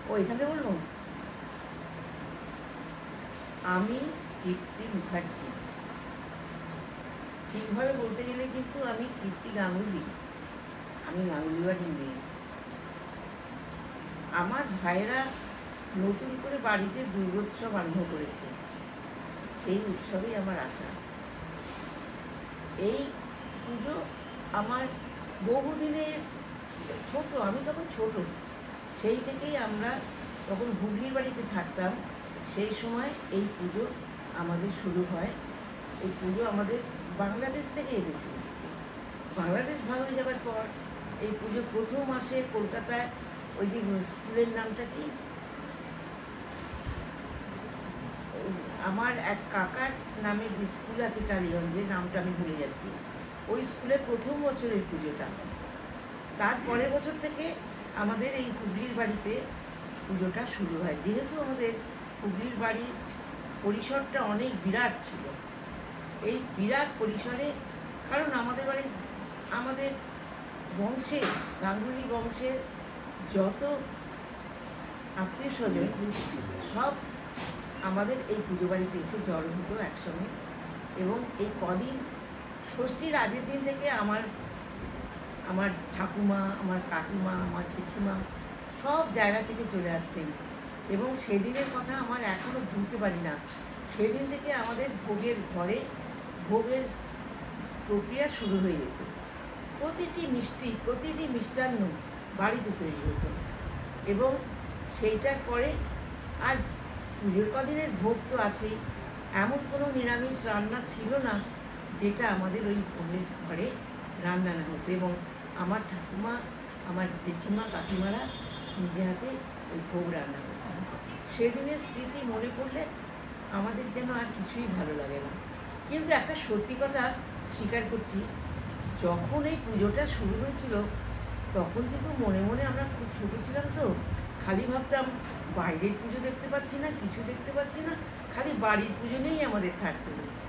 ও এখান থেকে বলবো, আমি কীর্তি মুখার্জি। ঠিকভাবে বলতে গেলে কিন্তু আমি কীর্তি গাঙ্গুলি, আমি গাঙ্গুলি বাড়ির মেয়ে। আমার ভাইয়েরা নতুন করে বাড়িতে দুর্গোৎসব আরম্ভ করেছে, সেই উৎসবেই আমার আশা। এই পুজো আমার বহুদিনের, ছোট আমি তখন ছোট, সেই থেকেই আমরা তখন হুগলির বাড়িতে থাকতাম, সেই সময় এই পুজো আমাদের শুরু হয়। এই পুজো আমাদের বাংলাদেশ থেকে এদেশে এসেছে। বাংলাদেশ ভাগ হয়ে যাবার পর এই পুজো প্রথম আসে কলকাতায়, ওই যে স্কুলের নামটা কি, আমার এক কাকার নামে যে স্কুল আছে টালিগঞ্জে, নামটা আমি ভুলে যাচ্ছি, ওই স্কুলে প্রথম বছরের পুজোটা। তার পরের বছর থেকে আমাদের এই হুগলির বাড়িতে পুজোটা শুরু হয়। যেহেতু আমাদের হুগলির বাড়ির পরিসরটা অনেক বিরাট ছিল, এই বিরাট পরিসরে, কারণ আমাদের বাড়ি, আমাদের বংশে, গাঙ্গুলি বংশের যত আত্মীয় স্বজন সব আমাদের এই পুজো বাড়িতে এসে জড়ো হতো একসঙ্গে। এবং এই কদিন, ষষ্ঠীর আগের দিন থেকে আমার ঠাকুমা, আমার কাকিমা, আমার জেঠিমা সব জায়গা থেকে চলে আসতেন। এবং সেদিনের কথা আমার এখনও ভুলতে পারি না। সেদিন থেকে আমাদের ভোগের ঘরে ভোগের প্রক্রিয়া শুরু হয়ে যেত। প্রতিটি মিষ্টি, প্রতিটি মিষ্টান্ন বাড়িতে তৈরি হতো। এবং সেইটার পরে আর পুজোর কদিনের ভোগ তো আছেই, এমন কোনো নিরামিষ রান্না ছিল না যেটা আমাদের ওই ভোগের ঘরে রান্না না হতো। এবং আমার ঠাকুমা, আমার জেঠিমা, কাকিমারা নিজে হাতে ওই ভোগ রান্না করতো। সেদিনের স্মৃতি মনে পড়লে আমাদের যেন আর কিছুই ভালো লাগে না। কিন্তু একটা সত্যি কথা স্বীকার করছি, যখন এই পুজোটা শুরু হয়েছিল তখন কিন্তু মনে মনে আমরা খুব ছোটো ছিলাম, তো খালি ভাবতাম বাইরের পুজো দেখতে পাচ্ছি না, কিছু দেখতে পাচ্ছি না, খালি বাড়ির পুজো নিয়েই আমাদের থাকতে হচ্ছে।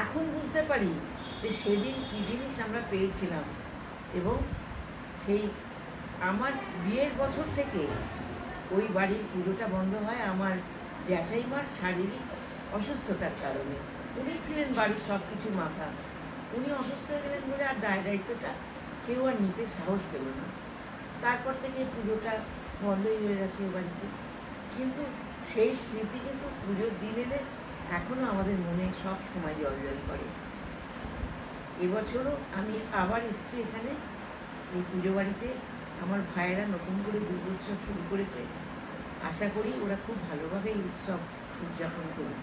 এখন বুঝতে পারি যে সেদিন কী জিনিস আমরা পেয়েছিলাম। এবং সেই আমার বিয়ের বছর থেকে ওই বাড়ির পুজোটা বন্ধ হয় আমার জ্যাঠাইমার শারীরিক অসুস্থতার কারণে। উনি ছিলেন বাড়ির সব কিছুর মাথা, উনি অসুস্থ হয়ে গেলেন বলে আর দায়িত্বটা কেউ আর নিতে সাহস পেল না। তারপর থেকে পুজোটা বন্ধই হয়ে গেছে এ বাড়িতে। কিন্তু সেই স্মৃতি কিন্তু পুজোর দিন এলে এখনও আমাদের মনে সব সময় জল করে। এবছরও আমি আবার এসেছি এখানে এই পুজো বাড়িতে। আমার ভাইয়েরা নতুন করে দুর্গোৎসব শুরু করেছে, আশা করি ওরা খুব ভালোভাবে এই উৎসব উদযাপন করবে।